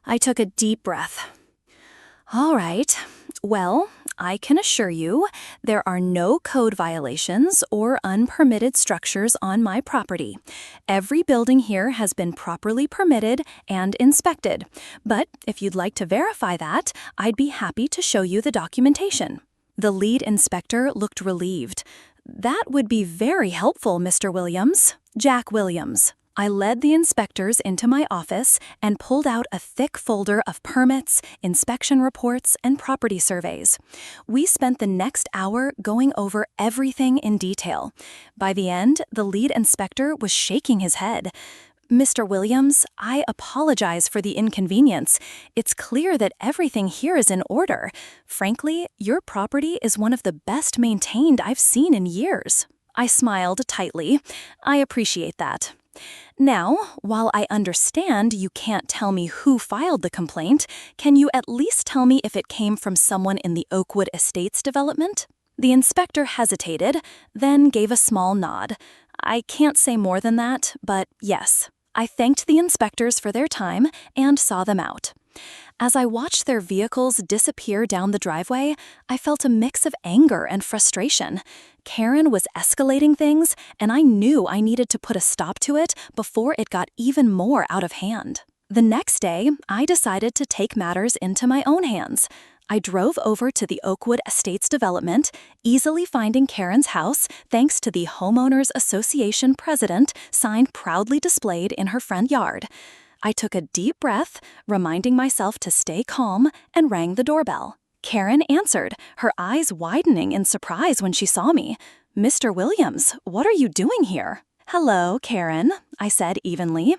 I took a deep breath. All right. Well, I can assure you there are no code violations or unpermitted structures on my property. Every building here has been properly permitted and inspected. But if you'd like to verify that, I'd be happy to show you the documentation. The lead inspector looked relieved. That would be very helpful, Mr. Williams. Jack Williams. I led the inspectors into my office and pulled out a thick folder of permits, inspection reports, and property surveys. We spent the next hour going over everything in detail. By the end, the lead inspector was shaking his head. Mr. Williams, I apologize for the inconvenience. It's clear that everything here is in order. Frankly, your property is one of the best maintained I've seen in years. I smiled tightly. I appreciate that. Now, while I understand you can't tell me who filed the complaint, can you at least tell me if it came from someone in the Oakwood Estates development? The inspector hesitated, then gave a small nod. I can't say more than that, but yes. I thanked the inspectors for their time and saw them out. As I watched their vehicles disappear down the driveway, I felt a mix of anger and frustration. Karen was escalating things, and I knew I needed to put a stop to it before it got even more out of hand. The next day, I decided to take matters into my own hands. I drove over to the Oakwood Estates development, easily finding Karen's house thanks to the Homeowners Association president sign proudly displayed in her front yard. I took a deep breath, reminding myself to stay calm, and rang the doorbell. Karen answered, her eyes widening in surprise when she saw me. "Mr. Williams, what are you doing here?" "Hello, Karen," I said evenly.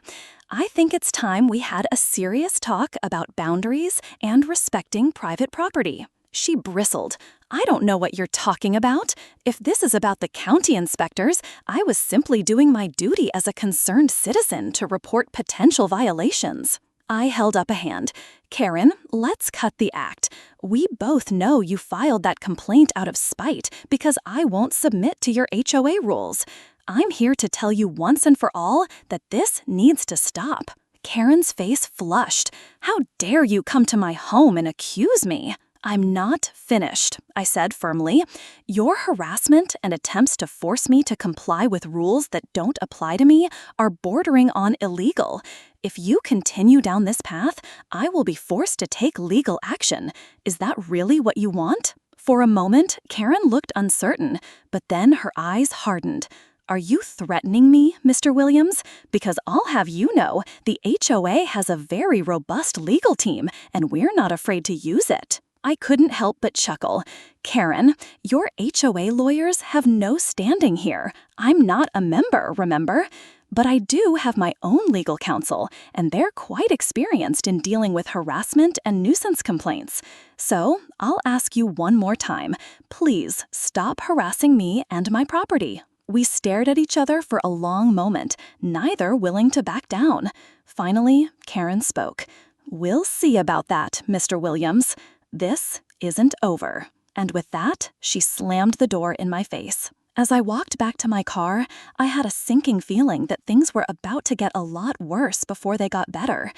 "I think it's time we had a serious talk about boundaries and respecting private property." She bristled. "I don't know what you're talking about. If this is about the county inspectors, I was simply doing my duty as a concerned citizen to report potential violations." I held up a hand. "Karen, let's cut the act. We both know you filed that complaint out of spite because I won't submit to your HOA rules. I'm here to tell you once and for all that this needs to stop." Karen's face flushed. "How dare you come to my home and accuse me?" "I'm not finished," I said firmly. "Your harassment and attempts to force me to comply with rules that don't apply to me are bordering on illegal. If you continue down this path, I will be forced to take legal action. Is that really what you want?" For a moment, Karen looked uncertain, but then her eyes hardened. "Are you threatening me, Mr. Williams? Because I'll have you know, the HOA has a very robust legal team, and we're not afraid to use it." I couldn't help but chuckle. "Karen, your HOA lawyers have no standing here. I'm not a member, remember? But I do have my own legal counsel, and they're quite experienced in dealing with harassment and nuisance complaints. So I'll ask you one more time. Please stop harassing me and my property." We stared at each other for a long moment, neither willing to back down. Finally, Karen spoke. "We'll see about that, Mr. Williams. This isn't over." And with that, she slammed the door in my face. As I walked back to my car, I had a sinking feeling that things were about to get a lot worse before they got better.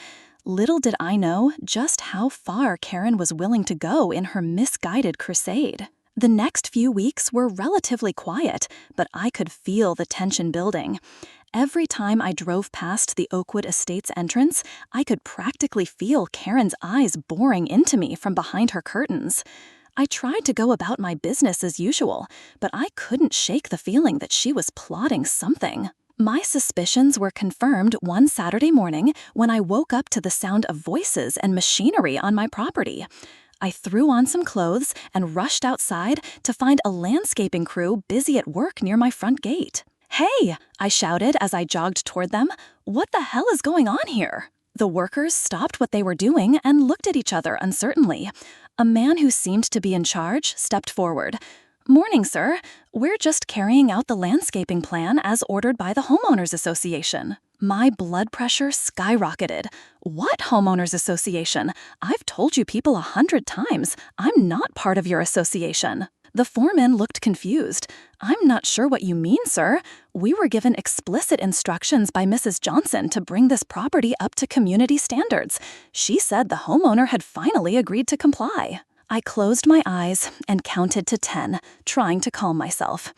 Little did I know just how far Karen was willing to go in her misguided crusade. The next few weeks were relatively quiet, but I could feel the tension building. Every time I drove past the Oakwood Estates entrance, I could practically feel Karen's eyes boring into me from behind her curtains. I tried to go about my business as usual, but I couldn't shake the feeling that she was plotting something. My suspicions were confirmed one Saturday morning when I woke up to the sound of voices and machinery on my property. I threw on some clothes and rushed outside to find a landscaping crew busy at work near my front gate. "Hey!" I shouted as I jogged toward them. "What the hell is going on here?" The workers stopped what they were doing and looked at each other uncertainly. A man who seemed to be in charge stepped forward. "Morning, sir. We're just carrying out the landscaping plan as ordered by the Homeowners Association." My blood pressure skyrocketed. "What Homeowners Association? I've told you people 100 times. I'm not part of your association." The foreman looked confused. "I'm not sure what you mean, sir. We were given explicit instructions by Mrs. Johnson to bring this property up to community standards. She said the homeowner had finally agreed to comply." I closed my eyes and counted to 10, trying to calm myself.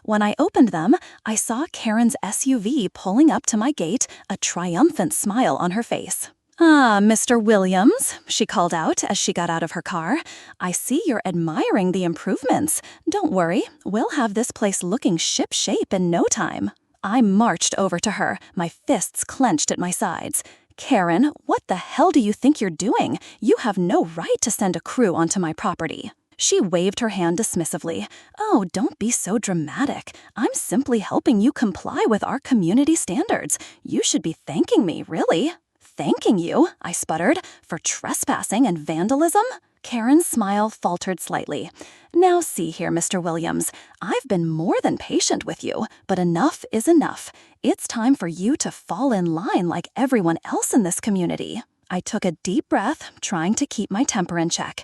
When I opened them, I saw Karen's SUV pulling up to my gate, a triumphant smile on her face. "Ah, Mr. Williams," she called out as she got out of her car. "I see you're admiring the improvements. Don't worry, we'll have this place looking ship-shape in no time." I marched over to her, my fists clenched at my sides. "Karen, what the hell do you think you're doing? You have no right to send a crew onto my property." She waved her hand dismissively. "Oh, don't be so dramatic. I'm simply helping you comply with our community standards. You should be thanking me, really." "Thanking you?" I sputtered. "For trespassing and vandalism?" Karen's smile faltered slightly. "Now see here, Mr. Williams. I've been more than patient with you, but enough is enough. It's time for you to fall in line like everyone else in this community." I took a deep breath, trying to keep my temper in check.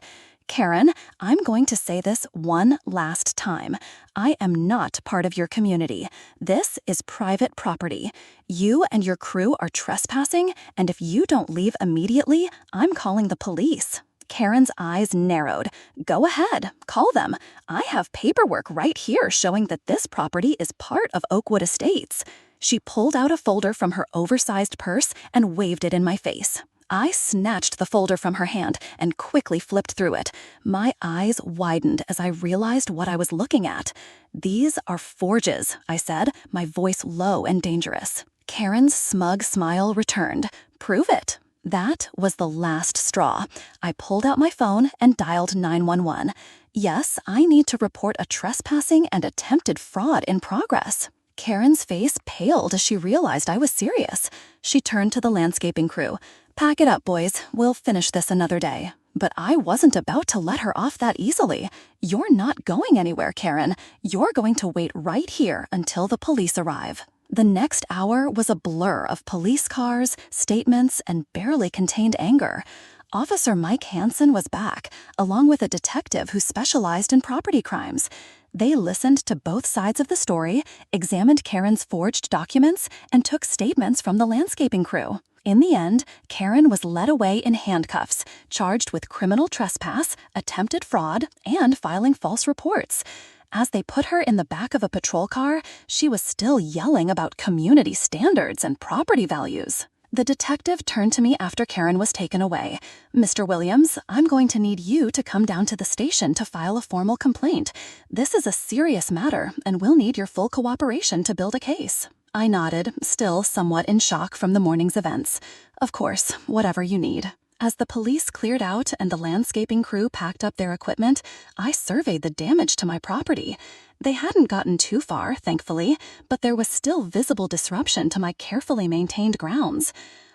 "Karen, I'm going to say this one last time. I am not part of your community. This is private property. You and your crew are trespassing, and if you don't leave immediately, I'm calling the police." Karen's eyes narrowed. "Go ahead, call them. I have paperwork right here showing that this property is part of Oakwood Estates." She pulled out a folder from her oversized purse and waved it in my face. I snatched the folder from her hand and quickly flipped through it. My eyes widened as I realized what I was looking at. "These are forges," I said, my voice low and dangerous. Karen's smug smile returned. "Prove it." That was the last straw. I pulled out my phone and dialed 911. "Yes, I need to report a trespassing and attempted fraud in progress." Karen's face paled as she realized I was serious. She turned to the landscaping crew. "Pack it up, boys. We'll finish this another day." But I wasn't about to let her off that easily. "You're not going anywhere, Karen. You're going to wait right here until the police arrive." The next hour was a blur of police cars, statements, and barely contained anger. Officer Mike Hansen was back, along with a detective who specialized in property crimes. They listened to both sides of the story, examined Karen's forged documents, and took statements from the landscaping crew. In the end, Karen was led away in handcuffs, charged with criminal trespass, attempted fraud, and filing false reports. As they put her in the back of a patrol car, she was still yelling about community standards and property values. The detective turned to me after Karen was taken away. "Mr. Williams, I'm going to need you to come down to the station to file a formal complaint. This is a serious matter, and we'll need your full cooperation to build a case." I nodded, still somewhat in shock from the morning's events. "Of course, whatever you need." As the police cleared out and the landscaping crew packed up their equipment, I surveyed the damage to my property. They hadn't gotten too far, thankfully, but there was still visible disruption to my carefully maintained grounds.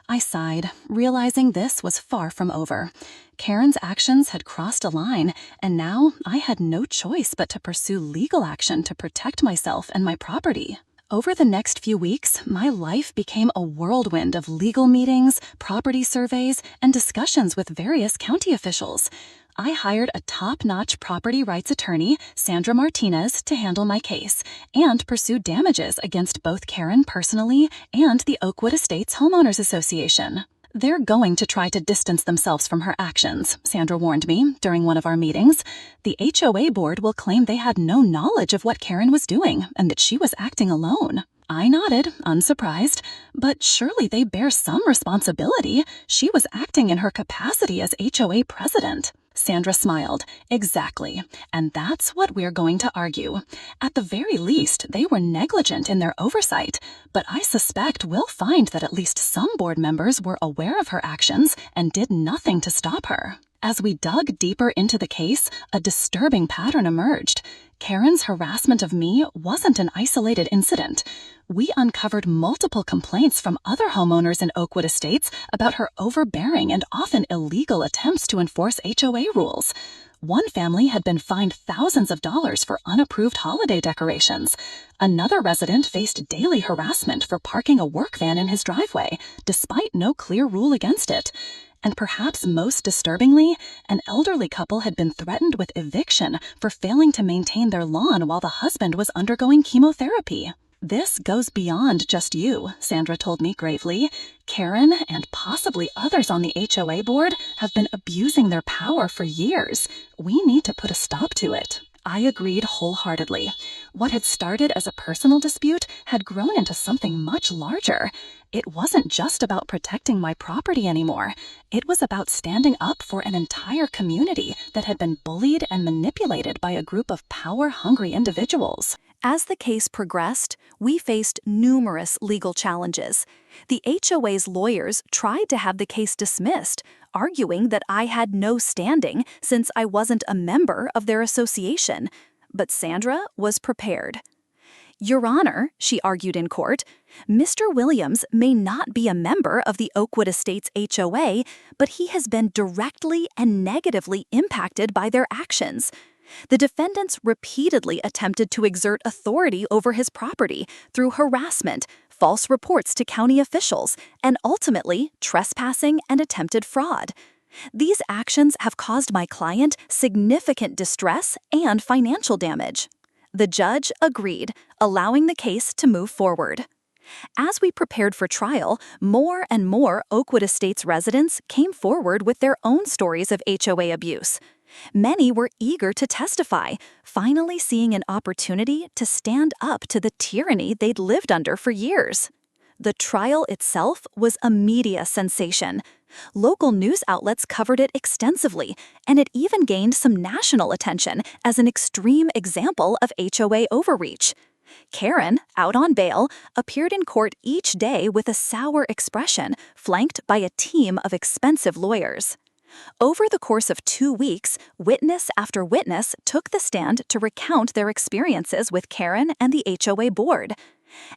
I sighed, realizing this was far from over. Karen's actions had crossed a line, and now I had no choice but to pursue legal action to protect myself and my property. Over the next few weeks, my life became a whirlwind of legal meetings, property surveys, and discussions with various county officials. I hired a top-notch property rights attorney, Sandra Martinez, to handle my case, and pursued damages against both Karen personally and the Oakwood Estates Homeowners Association. "They're going to try to distance themselves from her actions," Sandra warned me during one of our meetings. "The HOA board will claim they had no knowledge of what Karen was doing and that she was acting alone." I nodded, unsurprised. "But surely they bear some responsibility. She was acting in her capacity as HOA president." Sandra smiled. "Exactly. And that's what we're going to argue. At the very least, they were negligent in their oversight, but I suspect we'll find that at least some board members were aware of her actions and did nothing to stop her." As we dug deeper into the case, a disturbing pattern emerged. Karen's harassment of me wasn't an isolated incident. We uncovered multiple complaints from other homeowners in Oakwood Estates about her overbearing and often illegal attempts to enforce HOA rules. One family had been fined thousands of dollars for unapproved holiday decorations. Another resident faced daily harassment for parking a work van in his driveway, despite no clear rule against it. And perhaps most disturbingly, an elderly couple had been threatened with eviction for failing to maintain their lawn while the husband was undergoing chemotherapy. This goes beyond just you, Sandra told me gravely. Karen and possibly others on the HOA board have been abusing their power for years. We need to put a stop to it. I agreed wholeheartedly. What had started as a personal dispute had grown into something much larger. It wasn't just about protecting my property anymore. It was about standing up for an entire community that had been bullied and manipulated by a group of power-hungry individuals. As the case progressed, we faced numerous legal challenges. The HOA's lawyers tried to have the case dismissed, arguing that I had no standing since I wasn't a member of their association. But Sandra was prepared. Your Honor, she argued in court, Mr. Williams may not be a member of the Oakwood Estates HOA, but he has been directly and negatively impacted by their actions. The defendants repeatedly attempted to exert authority over his property through harassment, false reports to county officials, and ultimately trespassing and attempted fraud. These actions have caused my client significant distress and financial damage. The judge agreed, allowing the case to move forward. As we prepared for trial, more and more Oakwood Estates residents came forward with their own stories of HOA abuse. Many were eager to testify, finally seeing an opportunity to stand up to the tyranny they'd lived under for years. The trial itself was a media sensation. Local news outlets covered it extensively, and it even gained some national attention as an extreme example of HOA overreach. Karen, out on bail, appeared in court each day with a sour expression, flanked by a team of expensive lawyers. Over the course of 2 weeks, witness after witness took the stand to recount their experiences with Karen and the HOA board.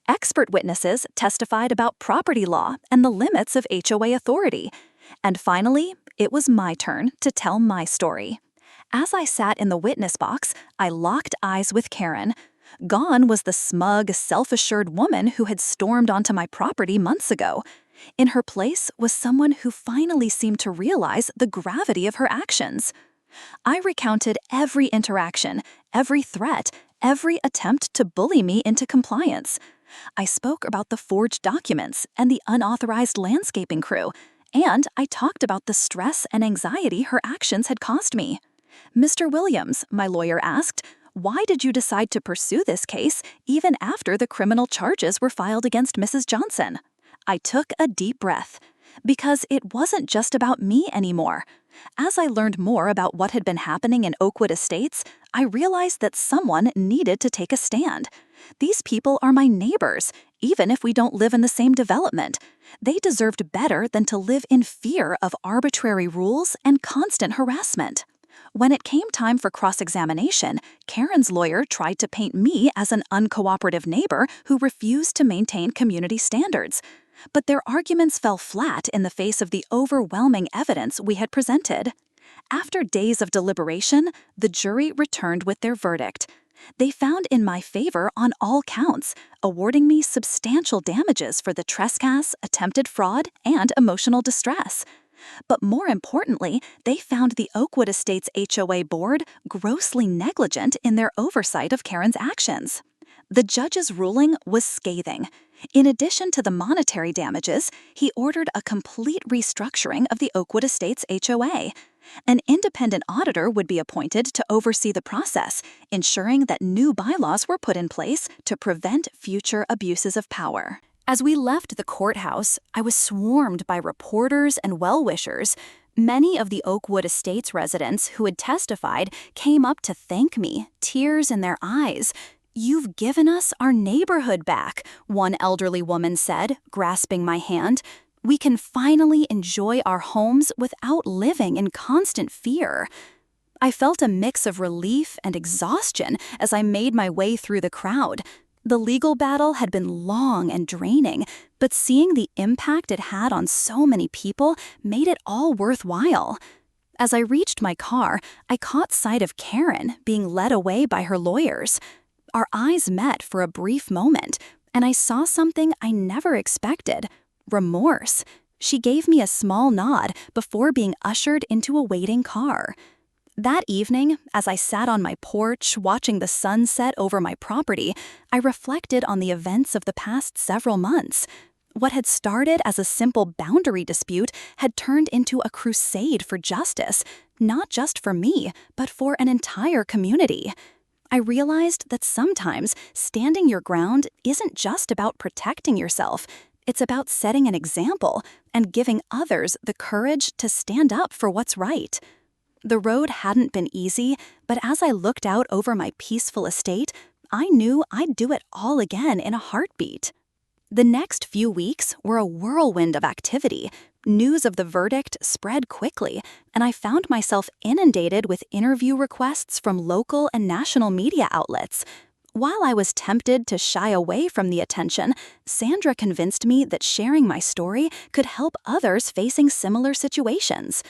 Expert witnesses testified about property law and the limits of HOA authority. And finally, it was my turn to tell my story. As I sat in the witness box, I locked eyes with Karen. Gone was the smug, self-assured woman who had stormed onto my property months ago. In her place was someone who finally seemed to realize the gravity of her actions. I recounted every interaction, every threat, every attempt to bully me into compliance. I spoke about the forged documents and the unauthorized landscaping crew, and I talked about the stress and anxiety her actions had caused me. Mr. Williams, my lawyer asked, why did you decide to pursue this case even after the criminal charges were filed against Mrs. Johnson? I took a deep breath, because it wasn't just about me anymore. As I learned more about what had been happening in Oakwood Estates, I realized that someone needed to take a stand. These people are my neighbors, even if we don't live in the same development. They deserved better than to live in fear of arbitrary rules and constant harassment. When it came time for cross-examination, Karen's lawyer tried to paint me as an uncooperative neighbor who refused to maintain community standards. But their arguments fell flat in the face of the overwhelming evidence we had presented. After days of deliberation, the jury returned with their verdict. They found in my favor on all counts, awarding me substantial damages for the trespass, attempted fraud, and emotional distress. But more importantly, they found the Oakwood Estates HOA board grossly negligent in their oversight of Karen's actions. The judge's ruling was scathing. In addition to the monetary damages, he ordered a complete restructuring of the Oakwood Estates HOA. An independent auditor would be appointed to oversee the process, ensuring that new bylaws were put in place to prevent future abuses of power. As we left the courthouse, I was swarmed by reporters and well-wishers. Many of the Oakwood Estates residents who had testified came up to thank me, tears in their eyes. "You've given us our neighborhood back," one elderly woman said, grasping my hand. "We can finally enjoy our homes without living in constant fear." I felt a mix of relief and exhaustion as I made my way through the crowd. The legal battle had been long and draining, but seeing the impact it had on so many people made it all worthwhile. As I reached my car, I caught sight of Karen being led away by her lawyers. Our eyes met for a brief moment, and I saw something I never expected: remorse. She gave me a small nod before being ushered into a waiting car. That evening, as I sat on my porch watching the sun set over my property, I reflected on the events of the past several months. What had started as a simple boundary dispute had turned into a crusade for justice, not just for me, but for an entire community. I realized that sometimes standing your ground isn't just about protecting yourself. It's about setting an example and giving others the courage to stand up for what's right. The road hadn't been easy, but as I looked out over my peaceful estate, I knew I'd do it all again in a heartbeat. The next few weeks were a whirlwind of activity. News of the verdict spread quickly, and I found myself inundated with interview requests from local and national media outlets. While I was tempted to shy away from the attention, Sandra convinced me that sharing my story could help others facing similar situations.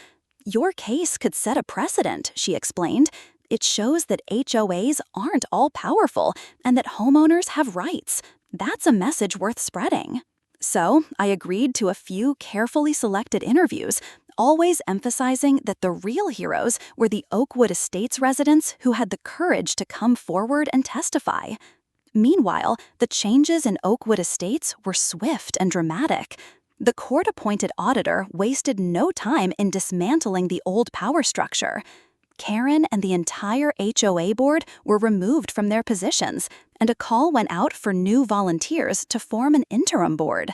"Your case could set a precedent," she explained. "It shows that HOAs aren't all powerful and that homeowners have rights. That's a message worth spreading." So I agreed to a few carefully selected interviews, always emphasizing that the real heroes were the Oakwood Estates residents who had the courage to come forward and testify. Meanwhile, the changes in Oakwood Estates were swift and dramatic. The court-appointed auditor wasted no time in dismantling the old power structure. Karen and the entire HOA board were removed from their positions, and a call went out for new volunteers to form an interim board.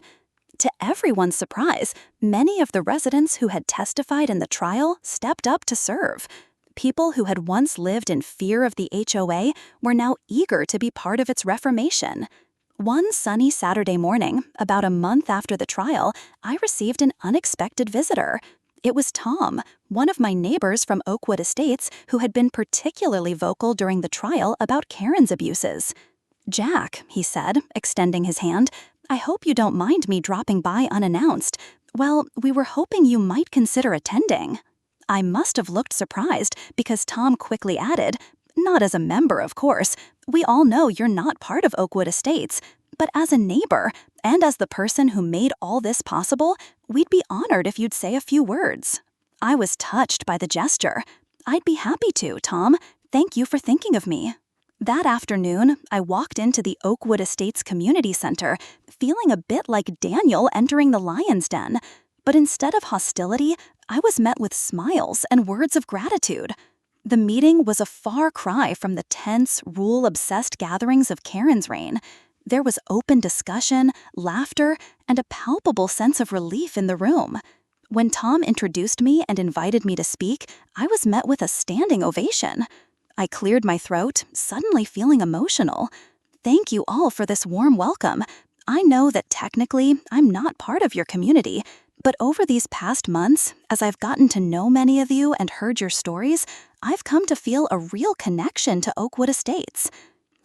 To everyone's surprise, many of the residents who had testified in the trial stepped up to serve. People who had once lived in fear of the HOA were now eager to be part of its reformation. One sunny Saturday morning, about a month after the trial, I received an unexpected visitor. It was Tom, one of my neighbors from Oakwood Estates who had been particularly vocal during the trial about Karen's abuses. "Jack," he said, extending his hand, "I hope you don't mind me dropping by unannounced. Well, we were hoping you might consider attending." I must have looked surprised because Tom quickly added, "Not as a member, of course. We all know you're not part of Oakwood Estates. But as a neighbor, and as the person who made all this possible, we'd be honored if you'd say a few words." I was touched by the gesture. "I'd be happy to, Tom. Thank you for thinking of me." That afternoon, I walked into the Oakwood Estates Community Center, feeling a bit like Daniel entering the lion's den. But instead of hostility, I was met with smiles and words of gratitude. The meeting was a far cry from the tense, rule-obsessed gatherings of Karen's reign. There was open discussion, laughter, and a palpable sense of relief in the room. When Tom introduced me and invited me to speak, I was met with a standing ovation. I cleared my throat, suddenly feeling emotional. "Thank you all for this warm welcome. I know that technically I'm not part of your community, but over these past months, as I've gotten to know many of you and heard your stories, I've come to feel a real connection to Oakwood Estates."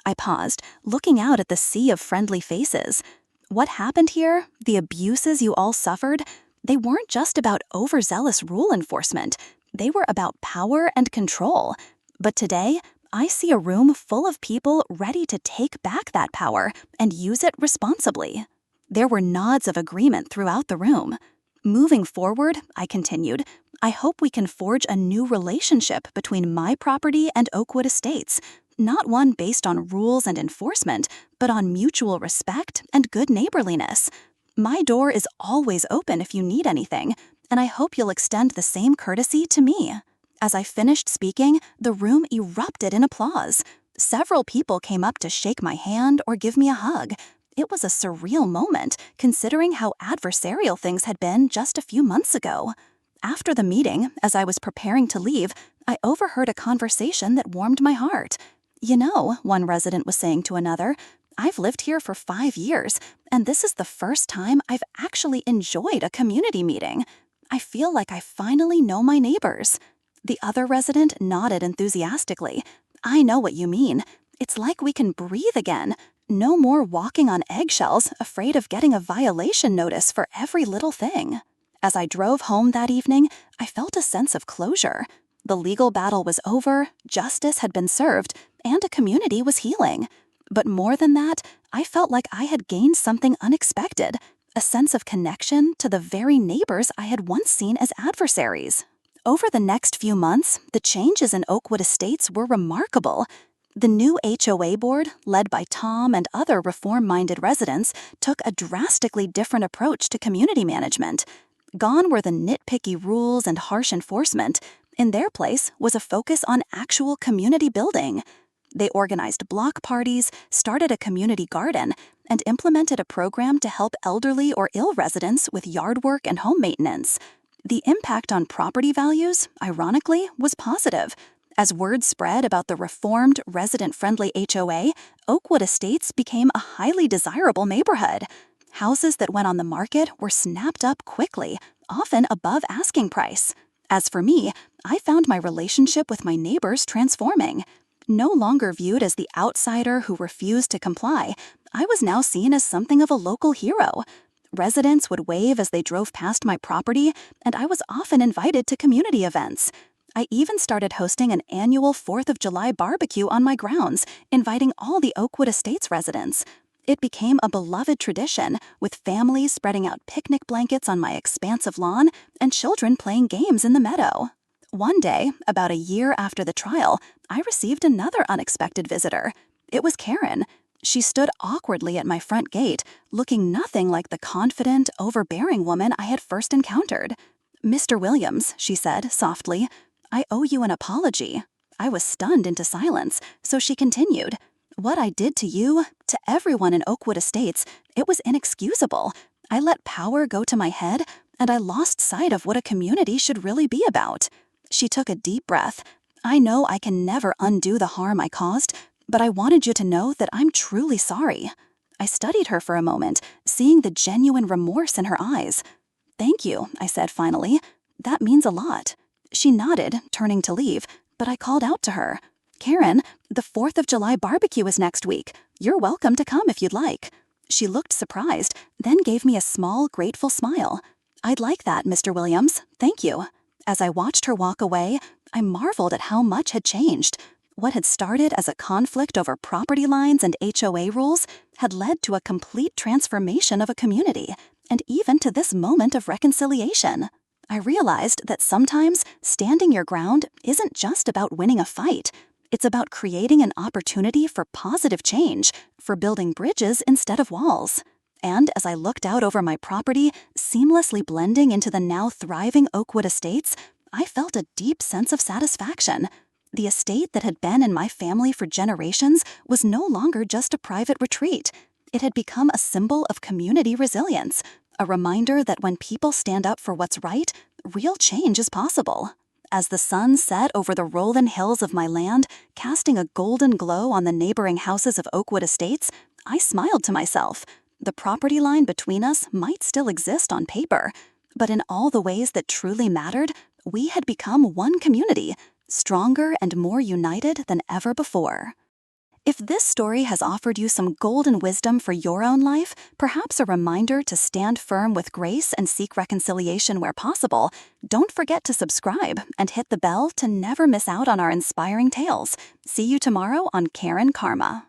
I paused, looking out at the sea of friendly faces. What happened here, the abuses you all suffered, they weren't just about overzealous rule enforcement. They were about power and control. But today, I see a room full of people ready to take back that power and use it responsibly. There were nods of agreement throughout the room. "Moving forward," I continued, "I hope we can forge a new relationship between my property and Oakwood Estates, not one based on rules and enforcement, but on mutual respect and good neighborliness. My door is always open if you need anything, and I hope you'll extend the same courtesy to me." As I finished speaking, the room erupted in applause. Several people came up to shake my hand or give me a hug. It was a surreal moment, considering how adversarial things had been just a few months ago. After the meeting, as I was preparing to leave, I overheard a conversation that warmed my heart. "You know," one resident was saying to another, "I've lived here for 5 years, and this is the first time I've actually enjoyed a community meeting. I feel like I finally know my neighbors." The other resident nodded enthusiastically. "I know what you mean. It's like we can breathe again. No more walking on eggshells, afraid of getting a violation notice for every little thing." As I drove home that evening, I felt a sense of closure. The legal battle was over, justice had been served, and a community was healing. But more than that, I felt like I had gained something unexpected, a sense of connection to the very neighbors I had once seen as adversaries. Over the next few months, the changes in Oakwood Estates were remarkable. The new HOA board, led by Tom and other reform-minded residents, took a drastically different approach to community management. Gone were the nitpicky rules and harsh enforcement. In their place was a focus on actual community building. They organized block parties, started a community garden, and implemented a program to help elderly or ill residents with yard work and home maintenance. The impact on property values, ironically, was positive. As word spread about the reformed, resident-friendly HOA, Oakwood Estates became a highly desirable neighborhood. Houses that went on the market were snapped up quickly, often above asking price. As for me, I found my relationship with my neighbors transforming. No longer viewed as the outsider who refused to comply, I was now seen as something of a local hero. Residents would wave as they drove past my property, and I was often invited to community events. I even started hosting an annual 4th of July barbecue on my grounds, inviting all the Oakwood Estates residents. It became a beloved tradition, with families spreading out picnic blankets on my expansive lawn and children playing games in the meadow. One day, about a year after the trial, I received another unexpected visitor. It was Karen. She stood awkwardly at my front gate, looking nothing like the confident, overbearing woman I had first encountered. "Mr. Williams," she said softly, "I owe you an apology." I was stunned into silence, so she continued, "What I did to you, to everyone in Oakwood Estates, it was inexcusable. I let power go to my head, and I lost sight of what a community should really be about." She took a deep breath. "I know I can never undo the harm I caused, but I wanted you to know that I'm truly sorry." I studied her for a moment, seeing the genuine remorse in her eyes. "Thank you," I said finally. "That means a lot." She nodded, turning to leave, but I called out to her, "Karen, the 4th of July barbecue is next week. You're welcome to come if you'd like." She looked surprised, then gave me a small, grateful smile. "I'd like that, Mr. Williams. Thank you." As I watched her walk away, I marveled at how much had changed. What had started as a conflict over property lines and HOA rules had led to a complete transformation of a community, and even to this moment of reconciliation. I realized that sometimes standing your ground isn't just about winning a fight. It's about creating an opportunity for positive change, for building bridges instead of walls. And as I looked out over my property, seamlessly blending into the now thriving Oakwood Estates, I felt a deep sense of satisfaction. The estate that had been in my family for generations was no longer just a private retreat. It had become a symbol of community resilience, a reminder that when people stand up for what's right, real change is possible. As the sun set over the rolling hills of my land, casting a golden glow on the neighboring houses of Oakwood Estates, I smiled to myself. The property line between us might still exist on paper, but in all the ways that truly mattered, we had become one community, stronger and more united than ever before. If this story has offered you some golden wisdom for your own life, perhaps a reminder to stand firm with grace and seek reconciliation where possible, don't forget to subscribe and hit the bell to never miss out on our inspiring tales. See you tomorrow on Karen Karma.